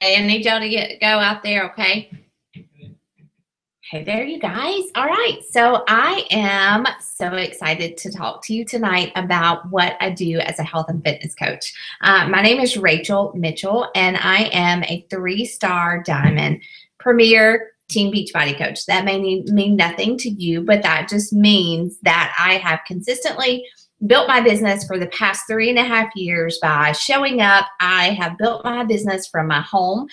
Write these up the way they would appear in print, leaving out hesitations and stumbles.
I need y'all to go out there, okay? Okay, there you guys. All right, so I am so excited to talk to you tonight about what I do as a health and fitness coach. My name is Rachel Mitchell, and I am a 3-star diamond premier Team Beachbody coach. That may mean nothing to you, but that just means that I have consistently built my business for the past 3.5 years by showing up. I have built my business from my home,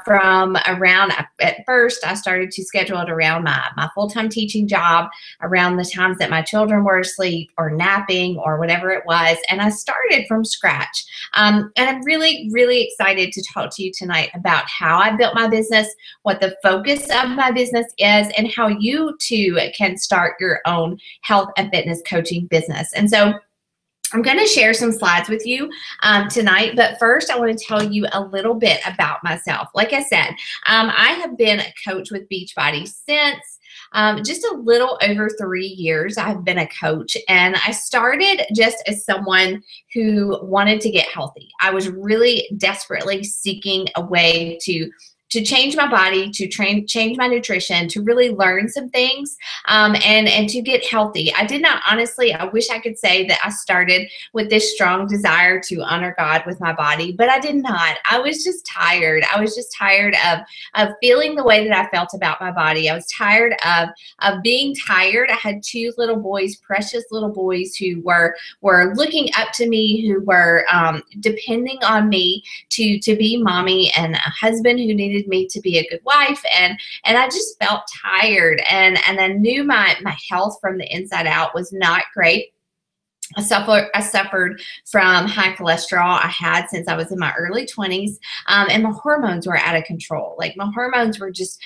from around, at first I started to schedule it around my full-time teaching job, around the times that my children were asleep or napping or whatever it was. And I started from scratch. And I'm really, really excited to talk to you tonight about how I built my business, what the focus of my business is, and how you too can start your own health and fitness coaching business. And so I'm going to share some slides with you tonight, but first I want to tell you a little bit about myself. Like I said, I have been a coach with Beachbody since just a little over 3 years. I've been a coach, and I started just as someone who wanted to get healthy. I was really desperately seeking a way to change my body, to change my nutrition, to really learn some things, and to get healthy. I did not, honestly, I wish I could say that I started with this strong desire to honor God with my body, but I did not. I was just tired. I was just tired of feeling the way that I felt about my body. I was tired of being tired. I had 2 little boys, precious little boys, who were looking up to me, who were depending on me to be mommy, and a husband who needed me to be a good wife, and I just felt tired, and I knew my health from the inside out was not great. I suffered from high cholesterol I had since I was in my early 20s, and my hormones were out of control. Like, my hormones were just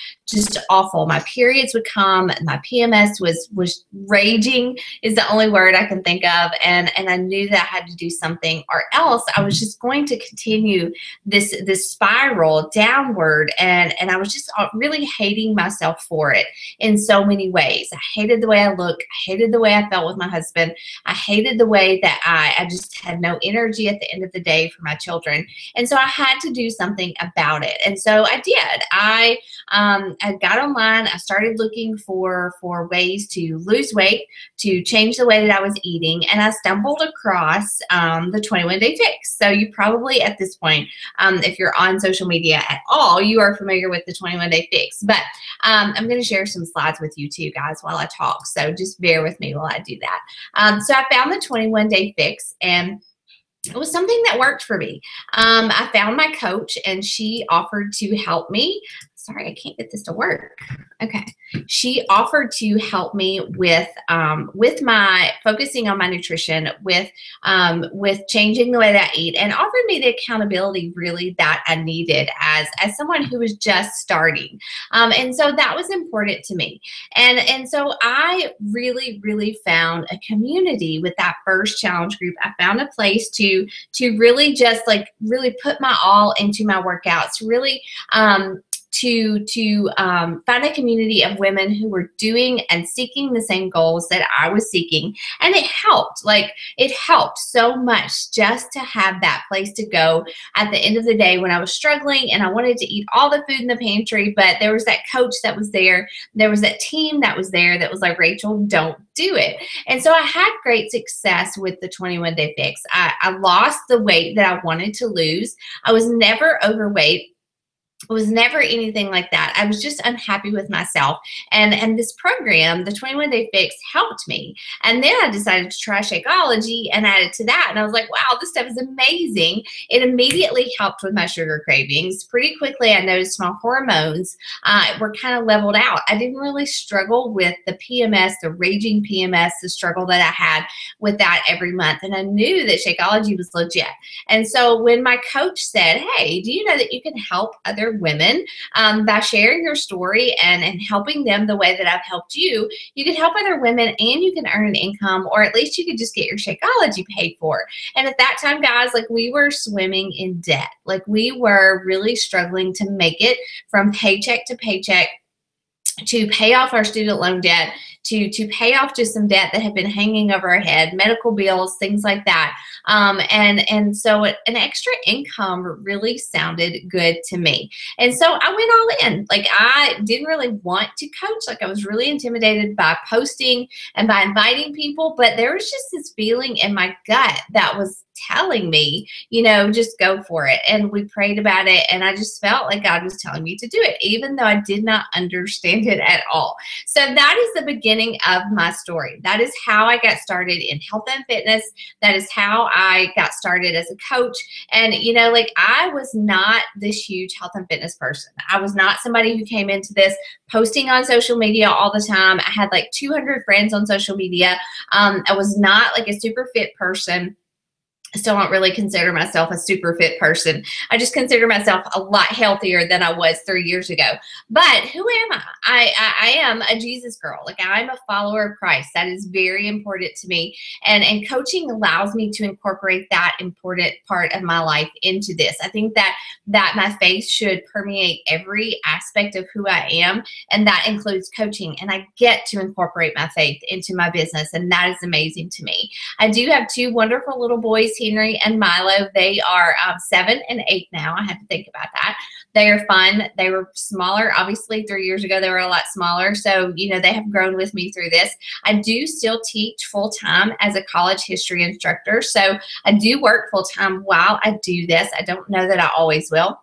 awful. My periods would come, and my PMS was raging is the only word I can think of, and I knew that I had to do something, or else I was just going to continue this spiral downward, and I was just really hating myself for it in so many ways. I hated the way I looked. I hated the way I felt with my husband. I hated the way that I just had no energy at the end of the day for my children. And so I had to do something about it. And so I did. I got online. I started looking for ways to lose weight, to change the way that I was eating. And I stumbled across the 21-day fix. So you probably, at this point, if you're on social media at all, you are familiar with the 21-day fix. But I'm going to share some slides with you too, guys, while I talk. So just bear with me while I do that. So I found the 21-day fix, and it was something that worked for me. I found my coach, and she offered to help me. Sorry, I can't get this to work. Okay. She offered to help me with my focusing on my nutrition, with changing the way that I eat, and offered me the accountability really that I needed as someone who was just starting. And so that was important to me. And so I really, really found a community with that first challenge group. I found a place to really just really put my all into my workouts, really to find a community of women who were doing and seeking the same goals that I was seeking. And it helped. It helped so much just to have that place to go at the end of the day when I was struggling and I wanted to eat all the food in the pantry, but there was that coach that was there. There was that team that was there that was like, Rachel, don't do it. And so I had great success with the 21-day fix. I lost the weight that I wanted to lose. I was never overweight. It was never anything like that. I was just unhappy with myself. And this program, the 21-day fix, helped me. And then I decided to try Shakeology and added to that. And I was like, wow, this stuff is amazing. It immediately helped with my sugar cravings. Pretty quickly, I noticed my hormones were kind of leveled out. I didn't really struggle with the PMS, the raging PMS, the struggle that I had with that every month. And I knew that Shakeology was legit. And so when my coach said, hey, do you know that you can help other women by sharing your story and helping them the way that I've helped you, you can help other women and you can earn an income, or at least you could just get your Shakeology paid for. And at that time, guys, we were swimming in debt. We were really struggling to make it from paycheck to paycheck. to pay off our student loan debt, to pay off just some debt that had been hanging over our head, medical bills, things like that. And so an extra income really sounded good to me. And so I went all in. Like, I didn't really want to coach. Like, I was really intimidated by posting and by inviting people, but there was just this feeling in my gut that was telling me, you know, just go for it. And we prayed about it, and I just felt like God was telling me to do it, even though I did not understand it at all. So that is the beginning of my story. That is how I got started in health and fitness. That is how I got started as a coach. And, you know, like, I was not this huge health and fitness person. I was not somebody who came into this posting on social media all the time. I had like 200 friends on social media. I was not like a super fit person. I still don't really consider myself a super fit person. I just consider myself a lot healthier than I was 3 years ago. But who am I? I am a Jesus girl. Like, I'm a follower of Christ. That is very important to me. And coaching allows me to incorporate that important part of my life into this. I think that my faith should permeate every aspect of who I am, and that includes coaching. And I get to incorporate my faith into my business, and that is amazing to me. I do have 2 wonderful little boys, Henry and Milo. They are 7 and 8 now. I had to think about that. They are fun. They were smaller. Obviously, 3 years ago, they were a lot smaller. So, you know, they have grown with me through this. I do still teach full-time as a college history instructor. So I do work full-time while I do this. I don't know that I always will.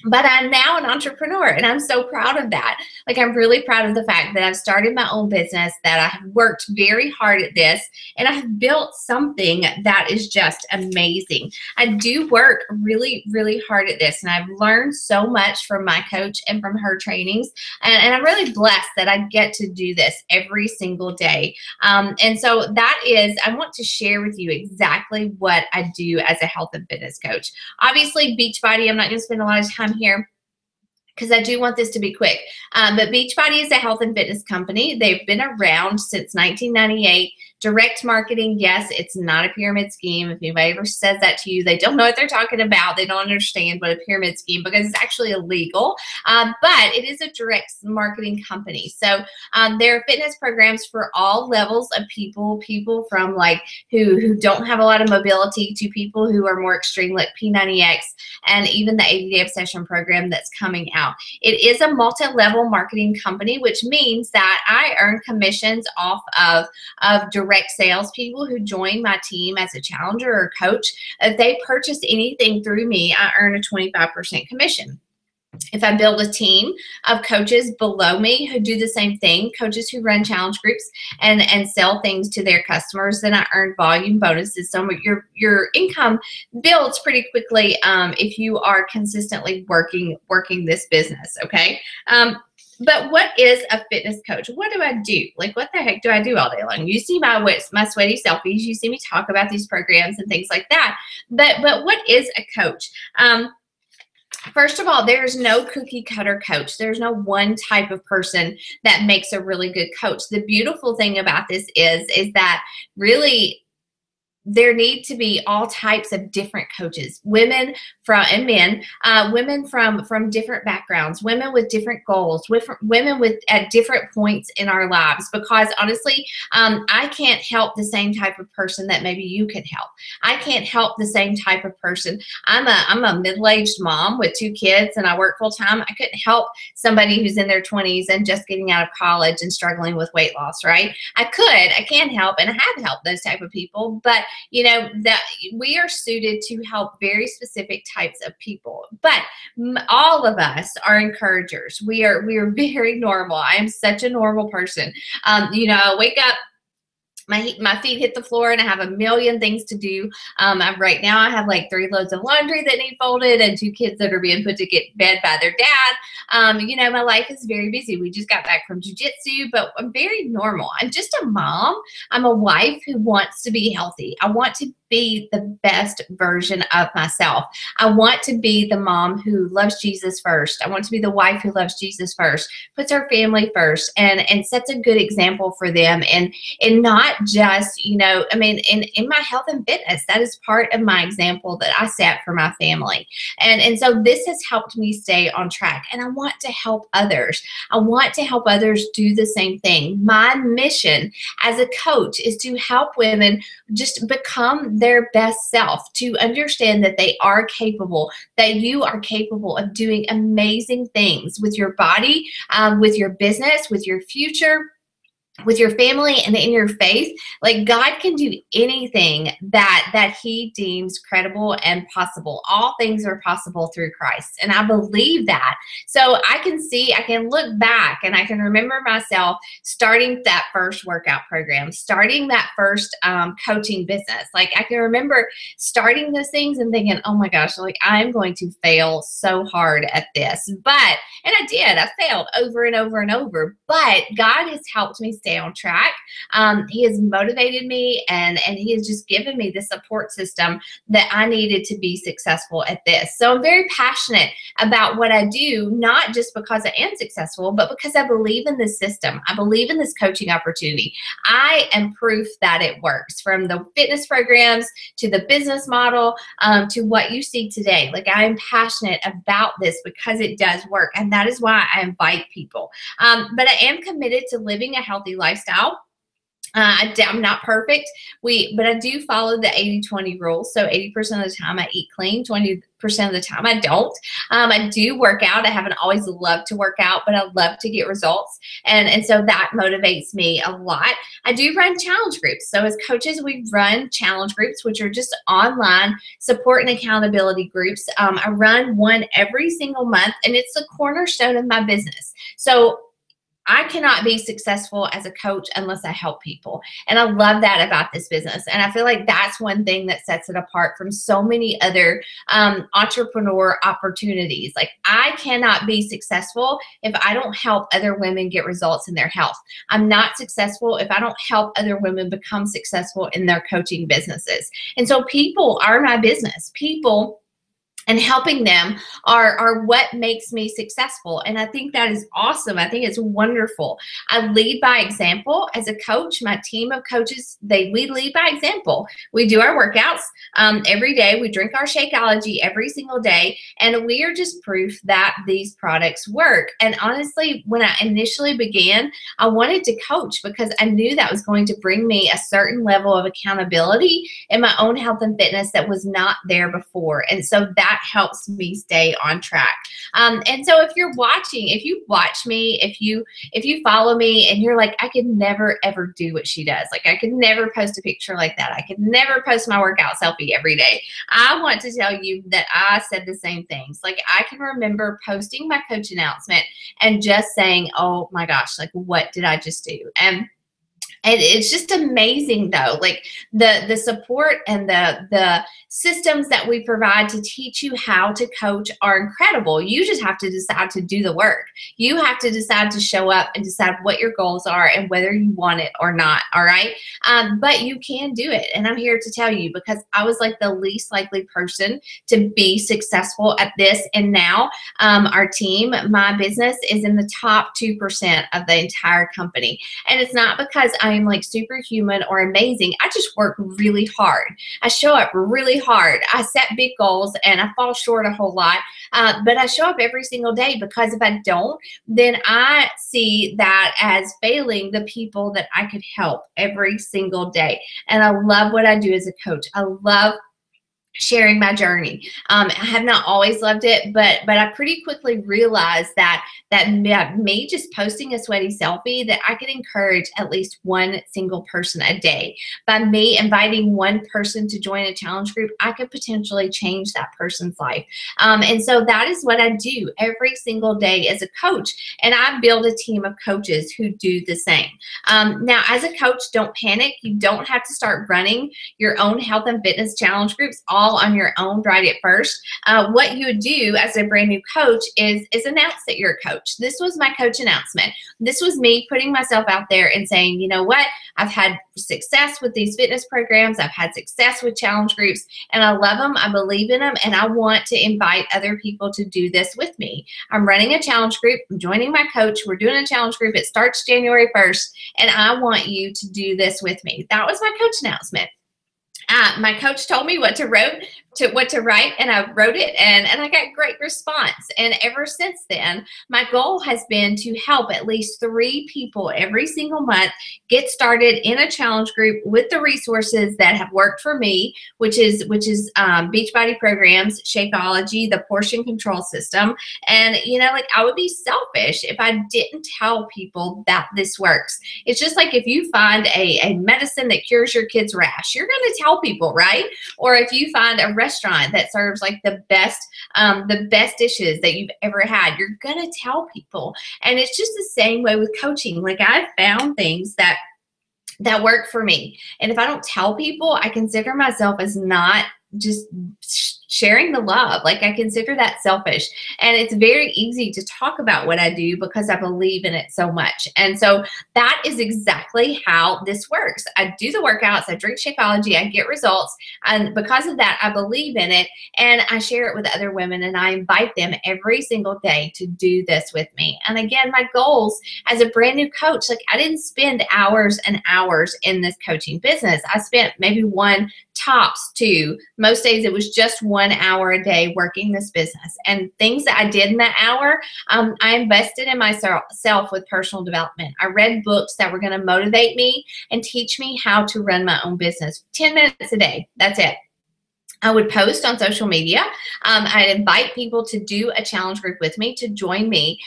But I'm now an entrepreneur, and I'm so proud of that. Like, I'm really proud of the fact that I've started my own business, that I have worked very hard at this, and I have built something that is just amazing. I do work really, really hard at this, and I've learned so much from my coach and from her trainings, and I'm really blessed that I get to do this every single day. And so that is, I want to share with you exactly what I do as a health and fitness coach. Obviously, Beachbody, I'm not going to spend a lot of time here because I do want this to be quick. But Beachbody is a health and fitness company. They've been around since 1998. Direct marketing, yes, it's not a pyramid scheme. If anybody ever says that to you, they don't know what they're talking about. They don't understand what a pyramid scheme, because it's actually illegal. But it is a direct marketing company. So there are fitness programs for all levels of people from like who don't have a lot of mobility to people who are more extreme, like P90X, and even the 80-day obsession program that's coming out. It is a multi-level marketing company, which means that I earn commissions off of direct salespeople who join my team as a challenger or coach. If they purchase anything through me, I earn a 25% commission. If I build a team of coaches below me who do the same thing, coaches who run challenge groups and sell things to their customers, then I earn volume bonuses. So your income builds pretty quickly if you are consistently working this business, okay? But what is a fitness coach? What do I do? Like, what the heck do I do all day long? You see my sweaty selfies. You see me talk about these programs and things like that. But what is a coach? First of all, there's no cookie cutter coach. There's no one type of person that makes a really good coach. The beautiful thing about this is that really there need to be all types of different coaches, women and men, women from different backgrounds, women with different goals, women at different points in our lives. Because honestly, I can't help the same type of person that maybe you can help. I can't help the same type of person. I'm a middle-aged mom with 2 kids, and I work full time. I couldn't help somebody who's in their 20s and just getting out of college and struggling with weight loss, right? I can help, and I have helped those type of people, but you know, that we are suited to help very specific types of people. But all of us are encouragers. We are very normal. I am such a normal person. You know, I wake up, my feet hit the floor, and I have a million things to do. Right now I have like 3 loads of laundry that need folded and 2 kids that are being put to bed by their dad. You know, my life is very busy. We just got back from jiu-jitsu, but I'm very normal. I'm just a mom. I'm a wife who wants to be healthy. I want to be the best version of myself. I want to be the mom who loves Jesus first. I want to be the wife who loves Jesus first, puts her family first, and sets a good example for them. And not just, you know, I mean, in my health and fitness, that is part of my example that I set for my family. And so this has helped me stay on track. And I want to help others. I want to help others do the same thing. My mission as a coach is to help women just become their best self, to understand that they are capable, that you are capable of doing amazing things with your body, with your business, with your future, with your family, and in your faith. Like, God can do anything that he deems credible and possible. All things are possible through Christ. And I believe that. So I can look back and I can remember myself starting that first workout program, starting that first coaching business. Like, I can remember starting those things and thinking, oh my gosh, like, I'm going to fail so hard at this. And I did. I failed over and over and over. But God has helped me stay on track. He has motivated me, and he has just given me the support system that I needed to be successful at this. So I'm very passionate about what I do, not just because I am successful, but because I believe in this system. I believe in this coaching opportunity. I am proof that it works, from the fitness programs to the business model, to what you see today. Like, I am passionate about this because it does work. And that is why I invite people. But I am committed to living a healthy lifestyle. I'm not perfect, but I do follow the 80-20 rule. So 80% of the time I eat clean, 20% of the time I don't. I do work out. I haven't always loved to work out, but I love to get results. And so that motivates me a lot. I do run challenge groups. So as coaches, we run challenge groups, which are just online support and accountability groups. I run one every single month, and it's the cornerstone of my business. So I cannot be successful as a coach unless I help people. And I love that about this business. And I feel like that's one thing that sets it apart from so many other entrepreneur opportunities. Like, I cannot be successful if I don't help other women get results in their health. I'm not successful if I don't help other women become successful in their coaching businesses. And so people are my business. People and helping them are what makes me successful. And I think that is awesome. I think it's wonderful. I lead by example as a coach. My team of coaches, we lead by example. We do our workouts every day. We drink our Shakeology every single day. And we are just proof that these products work. And honestly, when I initially began, I wanted to coach because I knew that was going to bring me a certain level of accountability in my own health and fitness that was not there before. And so that helps me stay on track. And so if you're watching, if you watch me, if you follow me and you're like, I could never ever do what she does. Like, I could never post a picture like that. I could never post my workout selfie every day. I want to tell you that I said the same things. Like, I can remember posting my coach announcement and just saying, oh my gosh, like, what did I just do? And it's just amazing, though, like the support and the systems that we provide to teach you how to coach are incredible. You just have to decide to do the work. You have to decide to show up and decide what your goals are and whether you want it or not, all right? But you can do it, and I'm here to tell you because I was like the least likely person to be successful at this, and now our team, my business, is in the top 2% of the entire company. And it's not because I'm like superhuman or amazing. I just work really hard. I show up really hard. I set big goals and I fall short a whole lot. But I show up every single day, because if I don't, then I see that as failing the people that I could help every single day. And I love what I do as a coach. I love sharing my journey. I have not always loved it, but I pretty quickly realized that me just posting a sweaty selfie, that I could encourage at least one single person a day. By me inviting one person to join a challenge group, I could potentially change that person's life. And so that is what I do every single day as a coach. And I build a team of coaches who do the same. Now, as a coach, don't panic. You don't have to start running your own health and fitness challenge groups all all on your own right at first, what you would do as a brand new coach is announce that you're a coach. This was my coach announcement. This was me putting myself out there and saying, you know what? I've had success with these fitness programs. I've had success with challenge groups, and I love them. I believe in them, and I want to invite other people to do this with me. I'm running a challenge group. I'm joining my coach. We're doing a challenge group. It starts January 1st, and I want you to do this with me. That was my coach announcement. My coach told me what to write, and I wrote it, and I got great response. And ever since then, my goal has been to help at least 3 people every single month get started in a challenge group with the resources that have worked for me, which is Beachbody programs, Shakeology, the portion control system. And you know, like, I would be selfish if I didn't tell people that this works. It's just like if you find a medicine that cures your kid's rash, you're going to tell people, right? Or if you find a restaurant that serves like the best dishes that you've ever had, you're gonna tell people. And it's just the same way with coaching. Like, I've found things that work for me, and if I don't tell people, I consider myself as not just sharing the love. Like, I consider that selfish. And it's very easy to talk about what I do because I believe in it so much. And so that is exactly how this works. I do the workouts, I drink Shakeology, I get results. And because of that, I believe in it, and I share it with other women, and I invite them every single day to do this with me. And again, my goals as a brand new coach, like, I didn't spend hours and hours in this coaching business. I spent maybe 1, tops 2. Most days it was just 1 hour a day working this business. And things that I did in that hour, I invested in myself with personal development. I read books that were going to motivate me and teach me how to run my own business. 10 minutes a day. That's it. I would post on social media. I'd invite people to do a challenge group with me, to join me,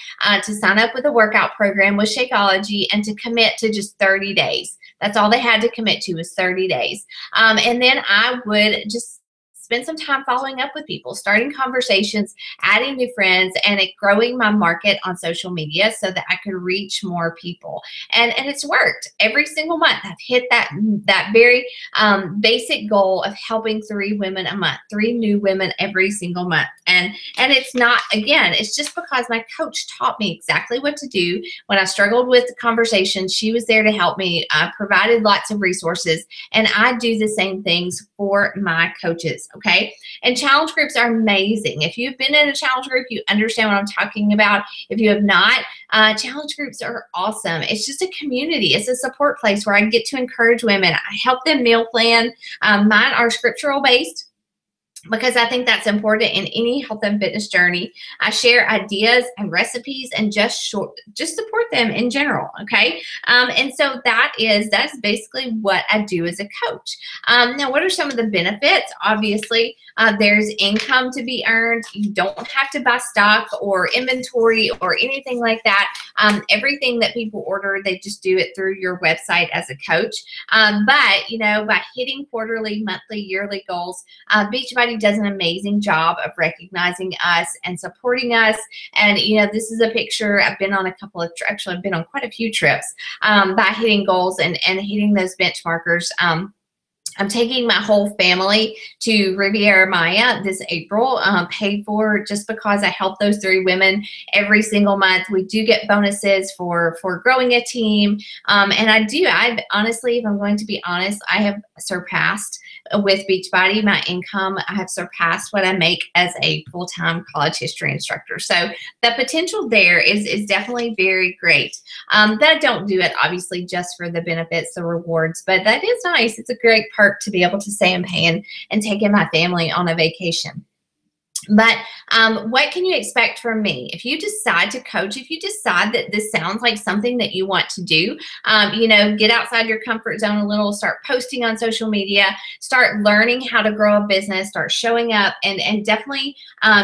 to sign up with a workout program with Shakeology, and to commit to just 30 days. That's all they had to commit to, was 30 days. And then I would just spend some time following up with people, starting conversations, adding new friends, and growing my market on social media so that I could reach more people. And it's worked. Every single month, I've hit that very basic goal of helping 3 women a month, 3 new women every single month. And it's not, again, it's just because my coach taught me exactly what to do. When I struggled with the conversation, she was there to help me, provided lots of resources, and I do the same things for my coaches. Okay. And challenge groups are amazing. If you've been in a challenge group, you understand what I'm talking about. If you have not, challenge groups are awesome. It's just a community. It's a support place where I get to encourage women. I help them meal plan. Mine are scriptural based, because I think that's important in any health and fitness journey. I share ideas and recipes and just support them in general, okay? And so that's basically what I do as a coach. Now, what are some of the benefits? Obviously, there's income to be earned. You don't have to buy stock or inventory or anything like that. Everything that people order, they just do it through your website as a coach. But, you know, by hitting quarterly, monthly, yearly goals, Beachbody does an amazing job of recognizing us and supporting us. And, you know, this is a picture. I've been on I've been on quite a few trips by hitting goals and hitting those benchmarkers. I'm taking my whole family to Riviera Maya this April, paid for, just because I help those 3 women every single month. We do get bonuses for growing a team. And I've honestly, if I'm going to be honest, I have surpassed with Beachbody, my income. I have surpassed what I make as a full-time college history instructor. So the potential there is definitely very great. That I don't do it obviously just for the benefits, the rewards, but that is nice. It's a great perk to be able to say I'm paying and taking my family on a vacation. But what can you expect from me? If you decide to coach, if you decide that this sounds like something that you want to do, you know, get outside your comfort zone a little, start posting on social media, start learning how to grow a business, start showing up, and definitely,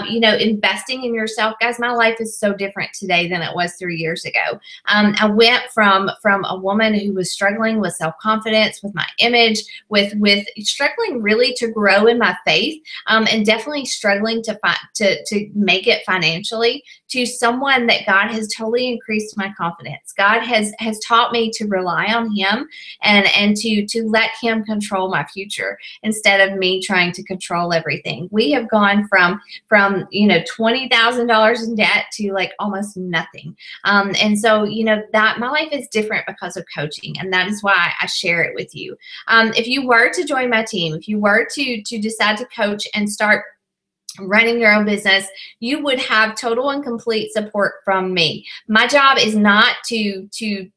you know, investing in yourself. Guys, my life is so different today than it was 3 years ago. I went from a woman who was struggling with self-confidence, with my image, with struggling really to grow in my faith, and definitely struggling to to make it financially to someone that God has totally increased my confidence. God has taught me to rely on Him and to let Him control my future instead of me trying to control everything. We have gone from $20,000 in debt to like almost nothing. And so, that my life is different because of coaching, and that is why I share it with you. If you were to join my team, if you were to decide to coach and start running your own business, you would have total and complete support from me. My job is not to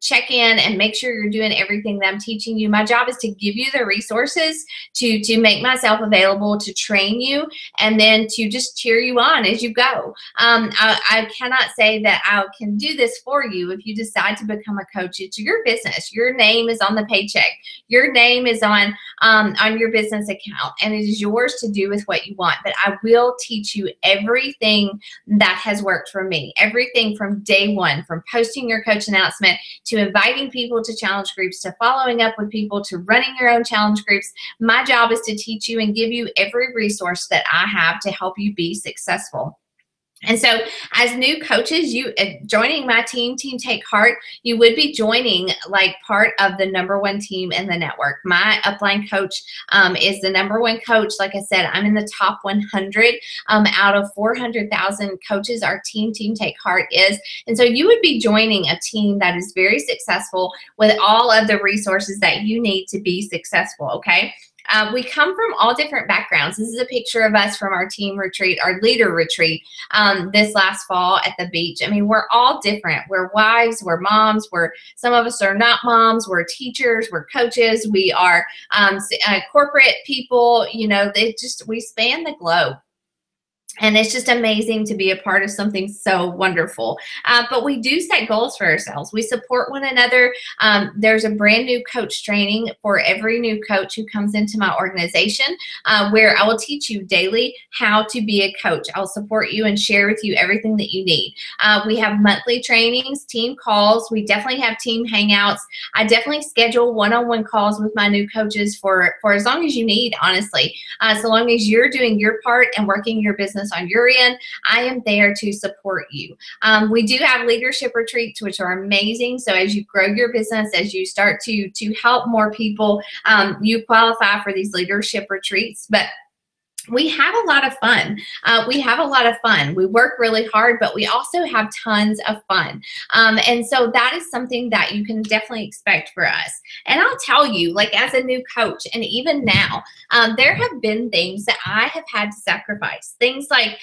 check in and make sure you're doing everything that I'm teaching you. My job is to give you the resources, to make myself available, to train you, and then to just cheer you on as you go. I cannot say that I can do this for you. If you decide to become a coach, it's your business. Your name is on the paycheck. Your name is on your business account, and it is yours to do with what you want. But I will teach you everything that has worked for me, everything from day one, from posting your coach announcement to inviting people to challenge groups, to following up with people, to running your own challenge groups. My job is to teach you and give you every resource that I have to help you be successful. And so as new coaches, you joining my team Take Heart, you would be joining like part of the #1 team in the network. My upline coach is the #1 coach. Like I said, I'm in the top 100 out of 400,000 coaches. Our team Take Heart is. And so you would be joining a team that is very successful with all of the resources that you need to be successful, okay? We come from all different backgrounds. This is a picture of us from our team retreat, our leader retreat this last fall at the beach. I mean, we're all different. We're wives, we're moms, some of us are not moms, we're teachers, we're coaches, we are corporate people, we span the globe. And it's just amazing to be a part of something so wonderful. But we do set goals for ourselves. We support one another. There's a brand new coach training for every new coach who comes into my organization where I will teach you daily how to be a coach. I'll support you and share with you everything that you need. We have monthly trainings, team calls. We definitely have team hangouts. I definitely schedule one-on-one calls with my new coaches for as long as you need, honestly. So long as you're doing your part and working your business on your end, I am there to support you. We do have leadership retreats, which are amazing. So as you grow your business, as you start to help more people, you qualify for these leadership retreats. But we have a lot of fun. We work really hard, but we also have tons of fun. And so that is something that you can definitely expect for us. And I'll tell you, like as a new coach, and even now, there have been things that I have had to sacrifice. Things like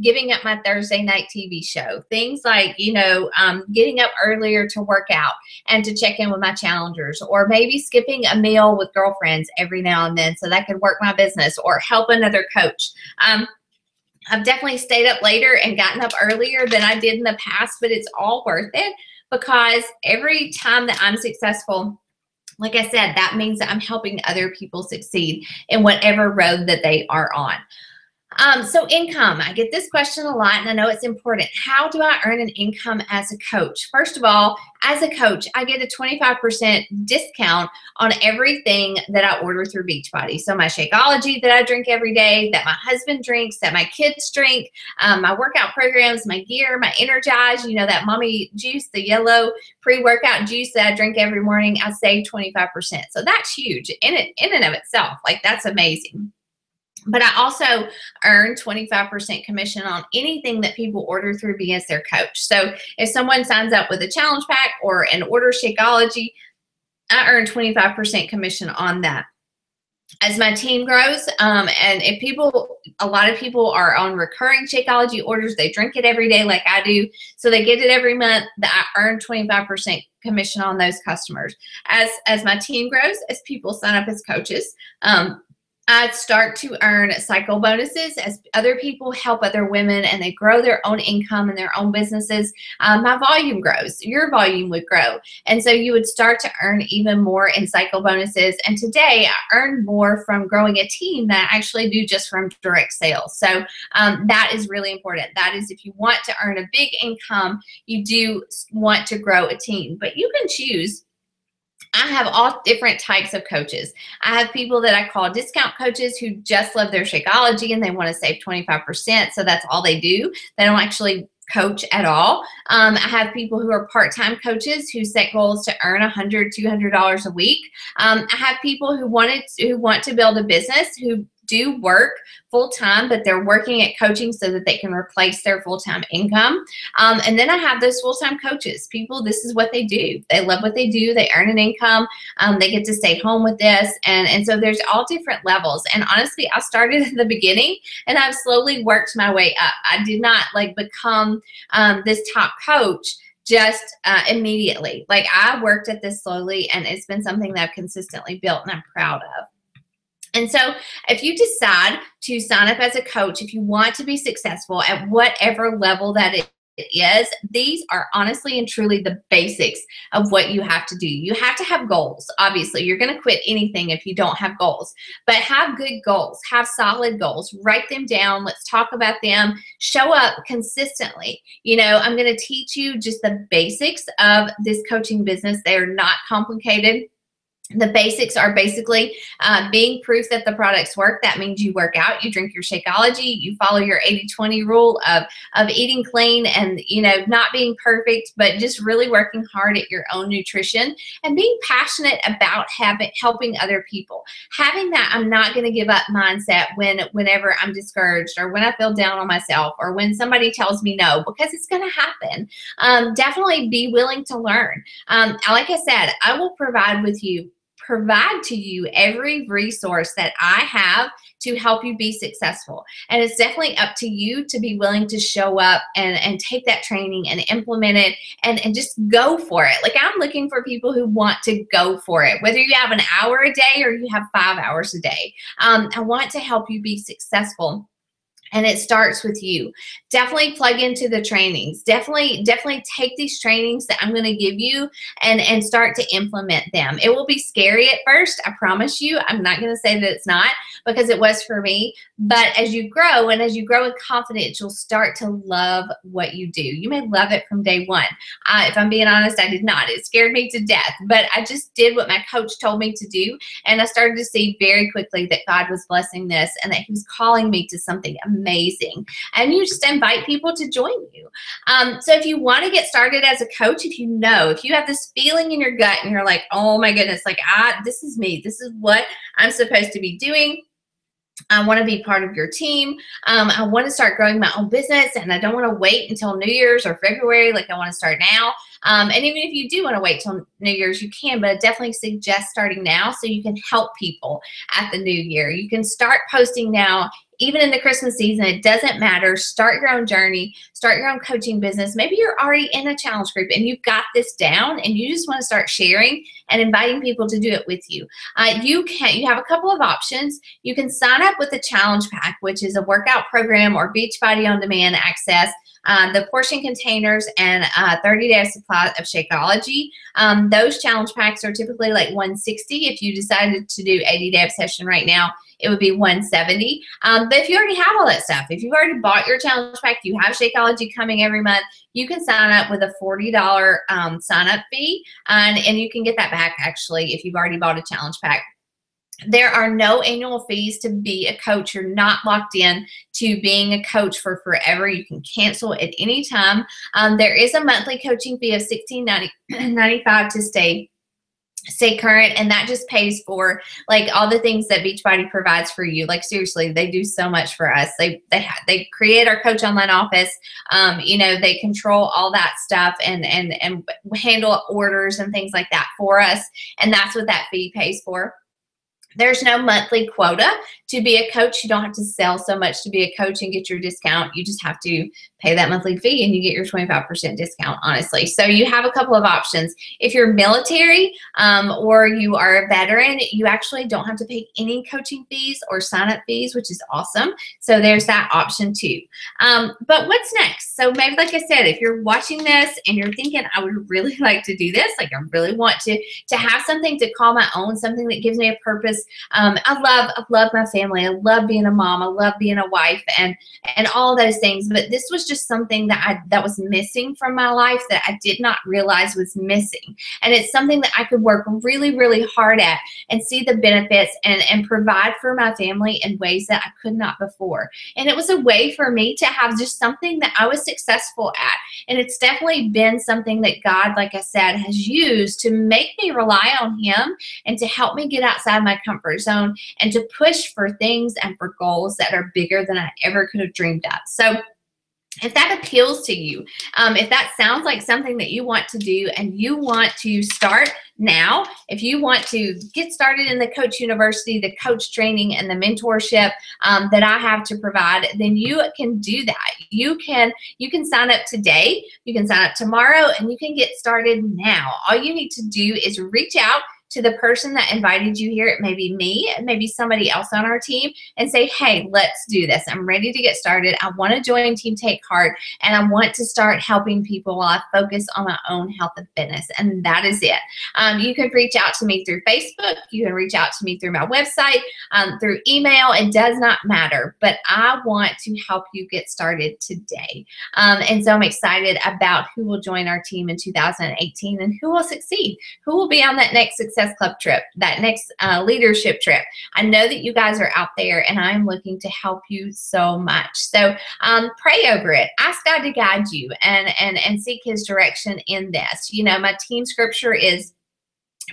giving up my Thursday night TV show. Things like, getting up earlier to work out and to check in with my challengers, or maybe skipping a meal with girlfriends every now and then so that I could work my business or help another coach. I've definitely stayed up later and gotten up earlier than I did in the past, but it's all worth it because every time that I'm successful, like I said, that means that I'm helping other people succeed in whatever road that they are on. So income, I get this question a lot and I know it's important. How do I earn an income as a coach? First of all, as a coach, I get a 25% discount on everything that I order through Beachbody. So my Shakeology that I drink every day, that my husband drinks, that my kids drink, my workout programs, my gear, my Energize, that mommy juice, the yellow pre-workout juice that I drink every morning, I save 25%. So that's huge in and of itself. Like that's amazing. But I also earn 25% commission on anything that people order through me as their coach. So if someone signs up with a challenge pack or an order Shakeology, I earn 25% commission on that. As my team grows, and if a lot of people are on recurring Shakeology orders, they drink it every day like I do, so they get it every month, I earn 25% commission on those customers. As my team grows, as people sign up as coaches, I start to earn cycle bonuses as other people help other women and they grow their own income and their own businesses. My volume grows. Your volume would grow. And so you would start to earn even more in cycle bonuses. And today I earn more from growing a team than I actually do just from direct sales. So that is really important. That is, if you want to earn a big income, you do want to grow a team. But you can choose I have all different types of coaches. I have people that I call discount coaches who just love their Shakeology and they want to save 25%. So that's all they do. They don't actually coach at all. I have people who are part-time coaches who set goals to earn $100, $200 a week. I have people who want to build a business who do work full-time, but they're working at coaching so that they can replace their full-time income. And then I have those full-time coaches. People, this is what they do. They love what they do. They earn an income. They get to stay home with this. And so there's all different levels. And honestly, I started at the beginning and I've slowly worked my way up. I did not like become this top coach just immediately. Like I worked at this slowly and it's been something that I've consistently built and I'm proud of. And so if you decide to sign up as a coach, if you want to be successful at whatever level that it is, these are honestly and truly the basics of what you have to do. You have to have goals. Obviously, you're going to quit anything if you don't have goals, but have good goals, have solid goals, write them down. Let's talk about them, show up consistently. You know, I'm going to teach you just the basics of this coaching business. They are not complicated. The basics are basically being proof that the products work. That means you work out, you drink your Shakeology, you follow your 80-20 rule of eating clean and, you know, not being perfect, but just really working hard at your own nutrition and being passionate about helping other people. Having that I'm not going to give up mindset whenever I'm discouraged or when I feel down on myself or when somebody tells me no, because it's going to happen. Definitely be willing to learn. Like I said, I will provide to you every resource that I have to help you be successful. And it's definitely up to you to be willing to show up and take that training and implement it and just go for it. Like I'm looking for people who want to go for it, whether you have an hour a day or you have 5 hours a day. I want to help you be successful. And it starts with you. Definitely plug into the trainings. Definitely take these trainings that I'm going to give you and start to implement them. It will be scary at first, I promise you. I'm not going to say that it's not, because it was for me. But as you grow and as you grow with confidence, you'll start to love what you do. You may love it from day one. If I'm being honest, I did not. It scared me to death. But I just did what my coach told me to do. And I started to see very quickly that God was blessing this and that He was calling me to something amazing. And you just invite people to join you. So if you want to get started as a coach, if you have this feeling in your gut and you're like, oh my goodness, like this is me. This is what I'm supposed to be doing. I want to be part of your team. I want to start growing my own business and I don't want to wait until New Year's or February. Like I want to start now. And even if you do want to wait till New Year's, you can, but I definitely suggest starting now so you can help people at the new year. You can start posting now. Even in the Christmas season, it doesn't matter. Start your own journey. Start your own coaching business. Maybe you're already in a challenge group and you've got this down and you just want to start sharing and inviting people to do it with you. You have a couple of options. You can sign up with the challenge pack, which is a workout program or Beachbody on demand access, the portion containers, and 30-day supply of Shakeology. Those challenge packs are typically like $160. If you decided to do 80-day session right now, it would be $170. But if you already have all that stuff, if you've already bought your challenge pack, you have Shakeology coming every month, you can sign up with a $40 sign up fee, and you can get that back actually if you've already bought a challenge pack. There are no annual fees to be a coach. You're not locked in to being a coach for forever. You can cancel at any time. There is a monthly coaching fee of $16.95 to stay current, and that just pays for like all the things that Beachbody provides for you. Like seriously, they do so much for us. They create our coach online office. They control all that stuff and handle orders and things like that for us, and that's what that fee pays for. There's no monthly quota to be a coach. You don't have to sell so much to be a coach and get your discount. You just have to pay that monthly fee and you get your 25% discount, honestly. So you have a couple of options. If you're military or you are a veteran, you actually don't have to pay any coaching fees or sign-up fees, which is awesome. So there's that option too. But what's next? So maybe, like I said, if you're watching this and you're thinking, I would really like to do this, like I really want to have something to call my own, something that gives me a purpose. I love my family. I love being a mom. I love being a wife and all those things. But this was just something that was missing from my life that I did not realize was missing. And it's something that I could work really, really hard at and see the benefits and provide for my family in ways that I could not before. And it was a way for me to have just something that I was successful at. And it's definitely been something that God, like I said, has used to make me rely on Him and to help me get outside my comfort zone and to push for things and for goals that are bigger than I ever could have dreamed of. So if that appeals to you, if that sounds like something that you want to do and you want to start now, if you want to get started in the Coach University, the coach training and the mentorship that I have to provide, then you can do that. You can sign up today, you can sign up tomorrow, and you can get started now. All you need to do is reach out to the person that invited you here. It may be me, it may be somebody else on our team, and say, hey, let's do this. I'm ready to get started. I want to join Team Take Heart, and I want to start helping people while I focus on my own health and fitness. And that is it. You can reach out to me through Facebook. You can reach out to me through my website, through email. It does not matter, but I want to help you get started today. And so I'm excited about who will join our team in 2018 and who will succeed, who will be on that next Success Club trip, that next leadership trip. I know that you guys are out there, and I'm looking to help you so much. So pray over it. Ask God to guide you and seek His direction in this. You know, my team scripture is,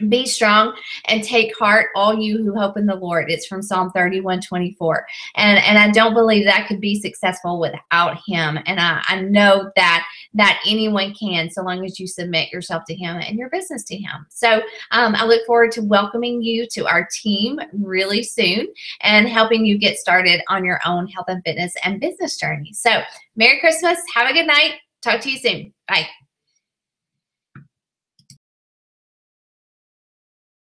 be strong and take heart, all you who hope in the Lord. It's from Psalm 31:24. And I don't believe that I could be successful without Him. And I know that anyone can, so long as you submit yourself to Him and your business to Him. So I look forward to welcoming you to our team really soon and helping you get started on your own health and fitness and business journey. So Merry Christmas. Have a good night. Talk to you soon. Bye.